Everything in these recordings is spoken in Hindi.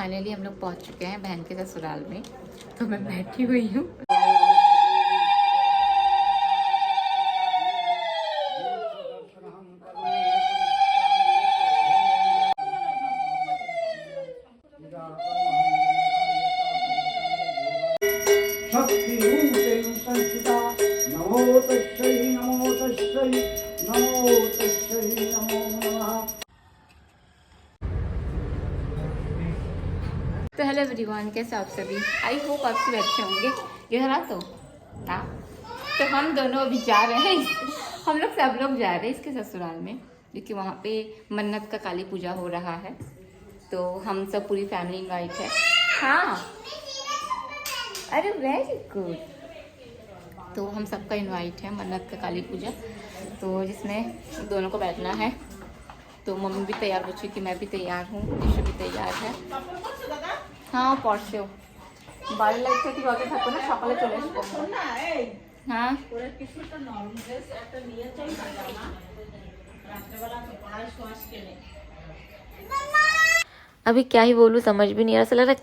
फाइनली हम लोग पहुंच चुके हैं बहन के ससुराल में। तो मैं बैठी हुई हूँ। तो हेलो एवरीवन, कैसे आप सभी? आई होप आप सभी अच्छे होंगे। ये हरा तो हाँ। तो हम दोनों अभी जा रहे हैं हम लोग सब लोग जा रहे हैं इसके ससुराल में, क्योंकि वहाँ पे मन्नत का काली पूजा हो रहा है। तो हम सब पूरी फैमिली इनवाइट है। हाँ, अरे वेरी गुड। तो हम सबका इनवाइट है मन्नत का काली पूजा, तो जिसमें दोनों को बैठना है। तो मम्मी भी तैयार हो चुकी, मैं भी तैयार हूँ, ईशु भी तैयार है। हाँ পরশেও বাড়ি লাইট থেকে রোদে থাকো না, সকালে চলে আসবো। হ্যাঁ কিছুটা নরম ড্রেস একটা নিয়ে যাই জামা, রাত্রেবেলা তো পড়ায় শোয়াস কেনে। अभी क्या ही बोलूँ, समझ भी नहीं आ रहा। ऐसा लग रहा है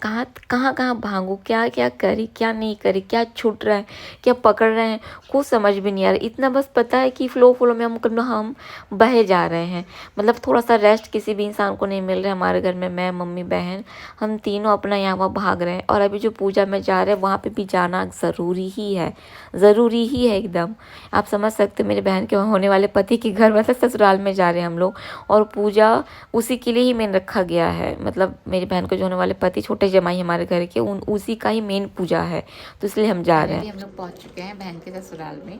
कहाँ कहाँ भागूँ, क्या क्या करी क्या नहीं करी, क्या छूट रहा है क्या पकड़ रहे हैं, कुछ समझ भी नहीं आ रहा। इतना बस पता है कि फ्लो में हम बहे जा रहे हैं। मतलब थोड़ा सा रेस्ट किसी भी इंसान को नहीं मिल रहा है। हमारे घर में मैं, मम्मी, बहन, हम तीनों अपना यहाँ वहाँ भाग रहे हैं। और अभी जो पूजा में जा रहे हैं वहाँ पर भी जाना ज़रूरी ही है, ज़रूरी ही है एकदम। आप समझ सकते हो, मेरे बहन के होने वाले पति के घर मतलब ससुराल में जा रहे हैं हम लोग, और पूजा उसी के लिए ही मेन रखा गया है। मतलब मेरी बहन को जो होने वाले पति, छोटे जमाई हमारे घर के, उसी का ही मेन पूजा है, तो इसलिए हम जा रहे हैं। हम लोग पहुंच चुके हैं बहन के ससुराल में।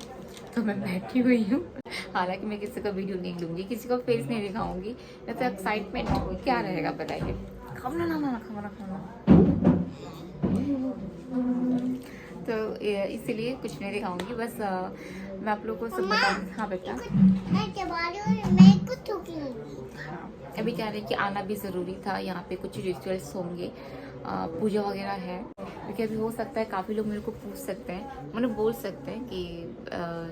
तो मैं बैठी हुई हूँ। हालांकि मैं किसी का वीडियो नहीं लूँगी, किसी को फेस नहीं दिखाऊंगी, नहीं तो एक्साइटमेंट क्या रहेगा बताइए। खाना ना तो इसीलिए कुछ नहीं दिखाऊंगी, बस मैं आप लोगों को सब बता। हाँ बेटा, हाँ अभी कह रहे कि आना भी ज़रूरी था। यहाँ पे कुछ रिचुअल्स होंगे, पूजा वगैरह है। क्योंकि अभी हो सकता है काफ़ी लोग मेरे को पूछ सकते हैं, मतलब बोल सकते हैं कि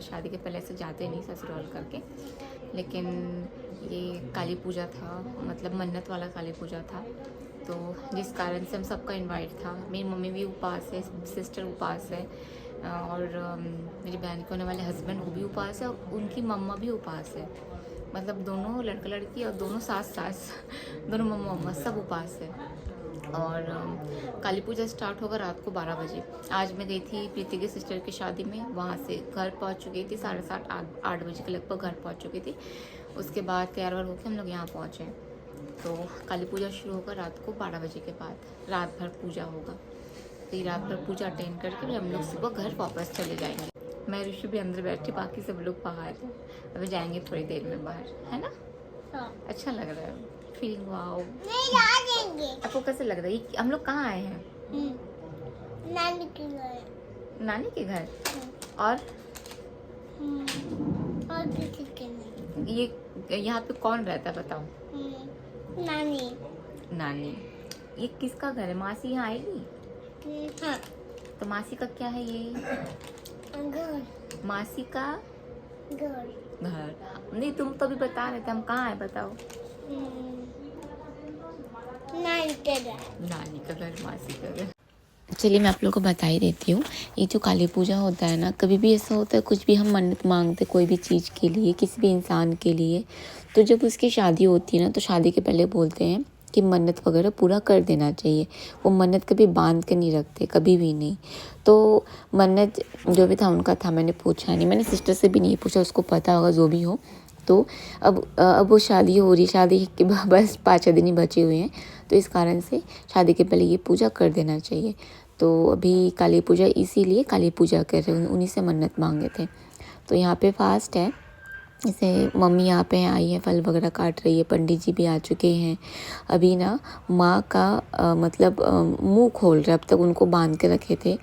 शादी के पहले से जाते नहीं ससुराल करके, लेकिन ये काली पूजा था, मतलब मन्नत वाला काली पूजा था। तो जिस कारण से हम सबका इनवाइट था। मेरी मम्मी भी उपास है, सिस्टर उपास है, और मेरी बहन के होने वाले हस्बैंड वो भी उपास है, और उनकी मम्मा भी उपास है। मतलब दोनों लड़का लड़की और दोनों सास दोनों मम्मा सब उपास है। और काली पूजा स्टार्ट होगा रात को 12 बजे। आज मैं गई थी प्रीति की सिस्टर की शादी में, वहाँ से घर पहुँच चुकी थी 7:30 8 बजे के लगभग घर पहुँच चुकी थी। उसके बाद तैयार वार होकर हम लोग यहाँ पहुँचे। तो काली पूजा शुरू होगा रात को 12 बजे के बाद, रात भर पूजा होगा। तो रात भर पूजा अटेंड करके फिर हम लोग सुबह घर वापस चले जाएंगे। मैं ऋषि भी अंदर बैठी, बाकी सब लोग बाहर हैं। अभी जाएंगे थोड़ी देर में बाहर, है ना? हाँ। अच्छा लग रहा है, फीलिंग वाओ। आपको कैसे लग रहा है? ये हम लोग कहाँ आए हैं? नानी के घर। नानी के घर? और किसी के नहीं। ये यहाँ पे कौन रहता है बताओ? नानी। नानी, ये किसका घर है? मासी यहाँ आएगी? हाँ। तो मासी का क्या है ये? घर। मासी का घर। घर नहीं, तुम तो भी बता रहे थे, हम कहाँ है बताओ? नानी का घर। नानी का घर, मासी का घर। चलिए मैं आप लोगों को बता ही देती हूँ। ये जो काली पूजा होता है ना, कभी भी ऐसा होता है कुछ भी हम मन्नत मांगते कोई भी चीज़ के लिए, किसी भी इंसान के लिए, तो जब उसकी शादी होती है ना, तो शादी के पहले बोलते हैं कि मन्नत वगैरह पूरा कर देना चाहिए। वो मन्नत कभी बांध के नहीं रखते, कभी भी नहीं। तो मन्नत जो भी था उनका था, मैंने पूछा नहीं, मैंने सिस्टर से भी नहीं पूछा, उसको पता होगा जो भी हो। तो अब वो शादी हो रही, शादी के बस 5-6 दिन ही बचे हुए हैं, तो इस कारण से शादी के पहले ये पूजा कर देना चाहिए। तो अभी काली पूजा, इसीलिए काली पूजा कर रहे हैं, उन्हीं से मन्नत मांगे थे। तो यहाँ पे फास्ट है, जैसे मम्मी यहाँ पे आई है, फल वगैरह काट रही है, पंडित जी भी आ चुके हैं। अभी ना माँ का मतलब मुंह खोल रहे, अब तक उनको बांध के रखे थे,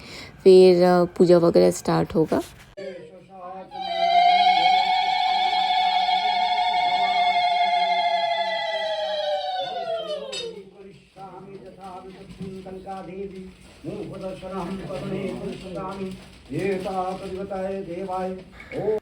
फिर पूजा वगैरह स्टार्ट होगा। देवी मूर्धदर्शनं पवने पुष्पगामि एतावद्विताय देवाय।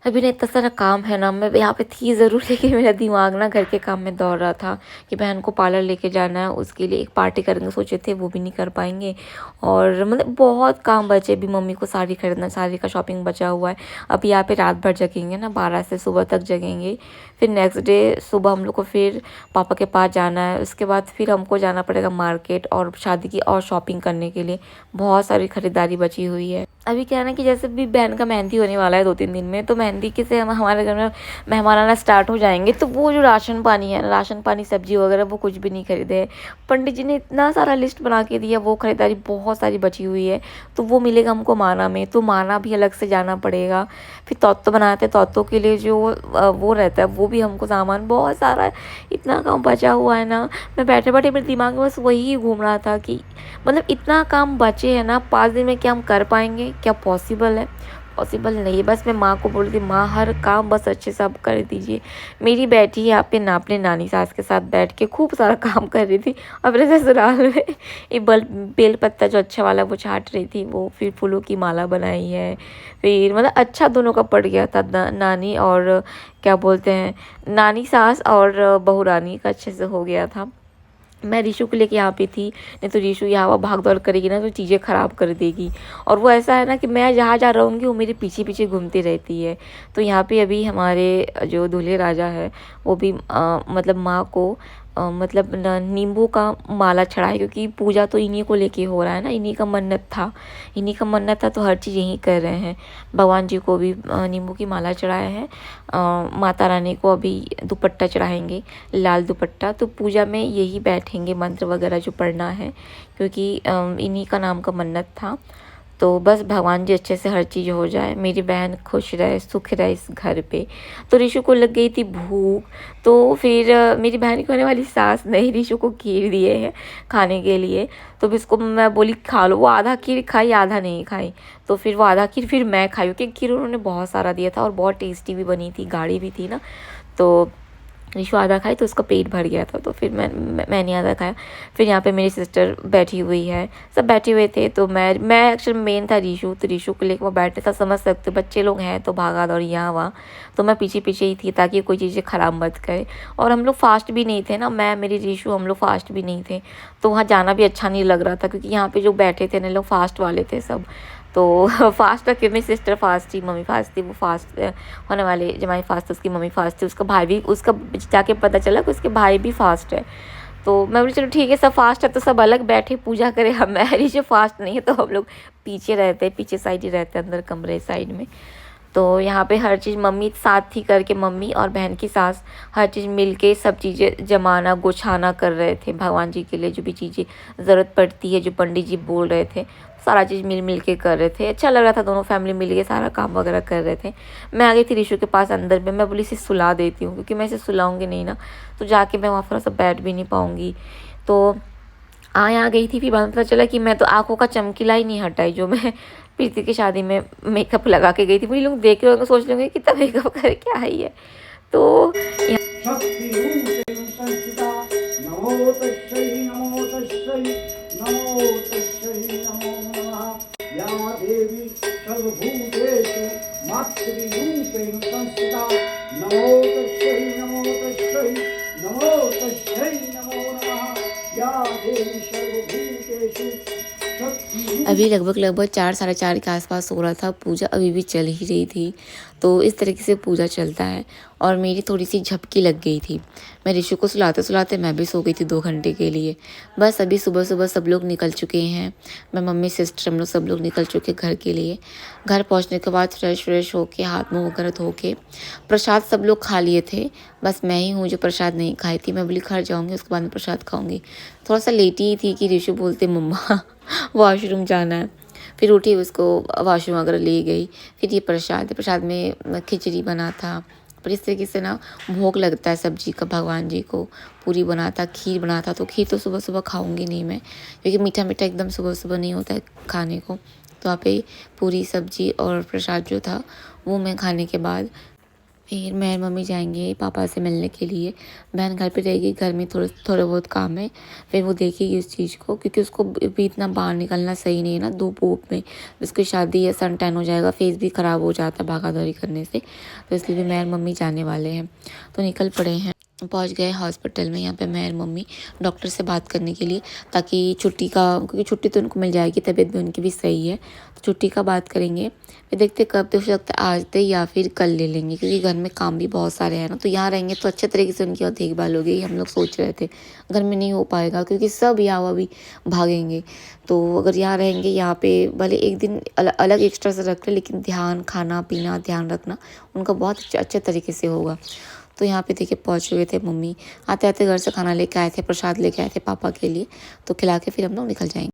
अभी ना इतना सारा काम है ना, मैं यहाँ पे थी ज़रूर लेकिन मेरा दिमाग ना घर के काम में दौड़ रहा था कि बहन को पार्लर लेके जाना है, उसके लिए एक पार्टी करेंगे सोचे थे, वो भी नहीं कर पाएंगे। और मतलब बहुत काम बचे, भी मम्मी को साड़ी खरीदना, साड़ी का शॉपिंग बचा हुआ है। अब यहाँ पे रात भर जगेंगे ना, 12 से सुबह तक जगेंगे। फिर नेक्स्ट डे सुबह हम लोग को फिर पापा के पास जाना है, उसके बाद फिर हमको जाना पड़ेगा मार्केट और शादी की और शॉपिंग करने के लिए। बहुत सारी खरीदारी बची हुई है। अभी क्या है ना कि जैसे भी बहन का मेहंदी होने वाला है 2-3 दिन में, तो मेहंदी के से हमारे घर में मेहमान आना स्टार्ट हो जाएंगे। तो वो जो राशन पानी है, राशन पानी सब्जी वगैरह, वो कुछ भी नहीं खरीदे। पंडित जी ने इतना सारा लिस्ट बना के दिया, वो खरीदारी बहुत सारी बची हुई है। तो वो मिलेगा हमको माना में, तो माना भी अलग से जाना पड़ेगा। फिर तोतो बनाते हैं, तोतो के लिए जो वो रहता है, वो भी हमको सामान बहुत सारा है। इतना काम बचा हुआ है ना, मैं बैठे बैठे मेरे दिमाग में बस वही घूम रहा था कि मतलब इतना काम बचे है ना, 5 दिन में क्या हम कर पाएंगे? क्या पॉसिबल है? पॉसिबल नहीं है। बस मैं माँ को बोल रही थी, माँ हर काम बस अच्छे से आप कर दीजिए। मेरी बैठी है यहाँ पे ना अपने नानी सास के साथ बैठ के खूब सारा काम कर रही थी। अपने ससुराल में एक बेल पत्ता जो अच्छा वाला वो छाट रही थी, वो फिर फूलों की माला बनाई है। फिर मतलब अच्छा दोनों का पड़ गया था, नानी और क्या बोलते हैं, नानी सास और बहू रानी का अच्छे से हो गया था। मैं रीशु को लेके यहाँ पे थी, नहीं तो रीशु यहाँ वहाँ भाग दौड़ करेगी ना तो चीज़ें ख़राब कर देगी। और वो ऐसा है ना कि मैं जहाँ जा रहूँगी वो मेरे पीछे पीछे घूमती रहती है। तो यहाँ पे अभी हमारे जो दूल्हे राजा है वो भी मतलब माँ को मतलब नींबू का माला चढ़ाए, क्योंकि पूजा तो इन्हीं को लेके हो रहा है ना, इन्हीं का मन्नत था, इन्हीं का मन्नत था, तो हर चीज़ यहीं कर रहे हैं। भगवान जी को भी नींबू की माला चढ़ाया है। माता रानी को अभी दुपट्टा चढ़ाएंगे, लाल दुपट्टा। तो पूजा में यही बैठेंगे, मंत्र वगैरह जो पढ़ना है, क्योंकि इन्हीं का नाम का मन्नत था। तो बस भगवान जी अच्छे से हर चीज़ हो जाए, मेरी बहन खुश रहे, सुख रहे इस घर पे। तो ऋषु को लग गई थी भूख, तो फिर मेरी बहन की होने वाली सास ने ऋषु को खीर दिए हैं खाने के लिए। तो फिर इसको मैं बोली खा लो, वो आधा खीर खाई, आधा नहीं खाई। तो फिर वो आधा खीर फिर मैं खाई, क्योंकि खीर उन्होंने बहुत सारा दिया था और बहुत टेस्टी भी बनी थी, गाढ़ी भी थी ना। तो ऋषु आधा खाई तो उसका पेट भर गया था, तो फिर मैंने आधा खाया। फिर यहाँ पे मेरी सिस्टर बैठी हुई है, सब बैठे हुए थे। तो मैं एक्चुअली मेन था ऋषु, तो ऋषु को लेकर वो बैठे था। समझ सकते बच्चे लोग हैं तो भागा दौड़ यहाँ वहाँ, तो मैं पीछे पीछे ही थी ताकि कोई चीज़ें ख़राब मत करे। और हम लोग फास्ट भी नहीं थे ना, मैं मेरी ऋषु हम लोग फास्ट भी नहीं थे, तो वहाँ जाना भी अच्छा नहीं लग रहा था, क्योंकि यहाँ पे जो बैठे थे ना लोग फास्ट वाले थे सब। तो फास्ट था कि मेरी सिस्टर फास्ट थी, मम्मी फास्ट थी, वो फास्ट होने वाले जमाई फास्ट थी, उसकी मम्मी फास्ट थी, उसका भाई भी, उसका जाके पता चला कि उसके भाई भी फास्ट है। तो मैं बोली चलो ठीक है, सब फास्ट है तो सब अलग बैठे पूजा करें, हम जो फास्ट नहीं है तो हम लोग पीछे रहते हैं, पीछे साइड ही रहते हैं, अंदर कमरे साइड में। तो यहाँ पे हर चीज़ मम्मी साथ ही करके, मम्मी और बहन की सास हर चीज़ मिल के सब चीज़ें जमाना गोछाना कर रहे थे। भगवान जी के लिए जो भी चीज़ें ज़रूरत पड़ती है, जो पंडित जी बोल रहे थे, सारा चीज़ मिल के कर रहे थे। अच्छा लग रहा था, दोनों फैमिली मिल के सारा काम वगैरह कर रहे थे। मैं आ गई थी ऋषु के पास अंदर में, मैं बोली इसे सुला देती हूँ, क्योंकि मैं इसे सुलाऊंगी नहीं ना तो जाके मैं वहाँ थोड़ा सा बैठ भी नहीं पाऊँगी। तो आ गई थी, फिर बाद में पता चला कि मैं तो आँखों का चमकीला ही नहीं हटाई, जो मैं प्रीति की शादी में मेकअप लगा के गई थी। मुझे लोग देख रहे होंगे, सोच लेंगे कितना मेकअप करके आई है। तो शक्तिरूपेण संस्थिता नमो तस्यै नमो तस्यै नमो तस्यै नमो नमः। या देवी सर्वभूतेषु मातृरूपेण संस्थिता नमो तस्यै नमो तस्यै नमो तस्यै नमो नमः। या देवी सर्वभूतेषु अभी लगभग 4 साढ़े 4 के आसपास हो रहा था, पूजा अभी भी चल ही रही थी। तो इस तरीके से पूजा चलता है। और मेरी थोड़ी सी झपकी लग गई थी, मैं ऋषु को सुलाते सुलाते मैं भी सो गई थी 2 घंटे के लिए। बस अभी सुबह सुबह सब लोग निकल चुके हैं, मैं मम्मी सिस्टर हम लोग सब लोग निकल चुके घर के लिए। घर पहुंचने के बाद फ्रेश होके हाथ मुँह वगैरह धो के प्रसाद सब लोग खा लिए थे। बस मैं ही हूँ जो प्रसाद नहीं खाई थी। मैं बोली घर जाऊँगी उसके बाद में प्रसाद खाऊँगी। थोड़ा सा लेटी ही थी कि ऋषु बोलते मम्मा वॉशरूम जाना है। फिर उठी, उसको वॉशरूम वगैरह ले गई। फिर ये प्रसाद में खिचड़ी बना था। पर इस तरीके से ना भोग लगता है सब्जी का भगवान जी को, पूरी बना था, खीर बना था। तो खीर तो सुबह सुबह खाऊंगी नहीं मैं, क्योंकि मीठा मीठा एकदम सुबह सुबह नहीं होता है खाने को। तो वहाँ पे पूरी सब्जी और प्रसाद जो था वो मैं खाने के बाद फिर मैं और मम्मी जाएंगे पापा से मिलने के लिए। बहन घर पे रहेगी, घर में थोड़ा बहुत काम है, फिर वो देखेगी उस चीज़ को, क्योंकि उसको भी इतना बाहर निकलना सही नहीं है ना धूप वूप में। उसकी शादी है, सन टैन हो जाएगा, फेस भी ख़राब हो जाता है भागा दौड़ी करने से। तो इसलिए भी मैं और मम्मी जाने वाले हैं, तो निकल पड़े हैं। पहुंच गए हॉस्पिटल में। यहाँ पे मैं और मम्मी डॉक्टर से बात करने के लिए, ताकि छुट्टी का, क्योंकि छुट्टी तो उनको मिल जाएगी, तबीयत भी उनकी भी सही है, तो छुट्टी का बात करेंगे। फिर देखते कब, तो हो सकता है आज दे या फिर कल ले लेंगे, क्योंकि घर में काम भी बहुत सारे हैं ना। तो यहाँ रहेंगे तो अच्छे तरीके से उनकी और देखभाल होगी, हम लोग सोच रहे थे। घर में नहीं हो पाएगा क्योंकि सब यहाँ भी भागेंगे। तो अगर यहाँ रहेंगे, यहाँ पे भले एक दिन अलग एक्स्ट्रा से रख ले, लेकिन ध्यान, खाना पीना ध्यान रखना उनका बहुत अच्छे तरीके से होगा। तो यहाँ पे देखिए पहुँच गए थे मम्मी। आते आते घर से खाना लेके आए थे, प्रसाद लेके आए थे पापा के लिए, तो खिला के फिर हम लोग निकल जाएंगे।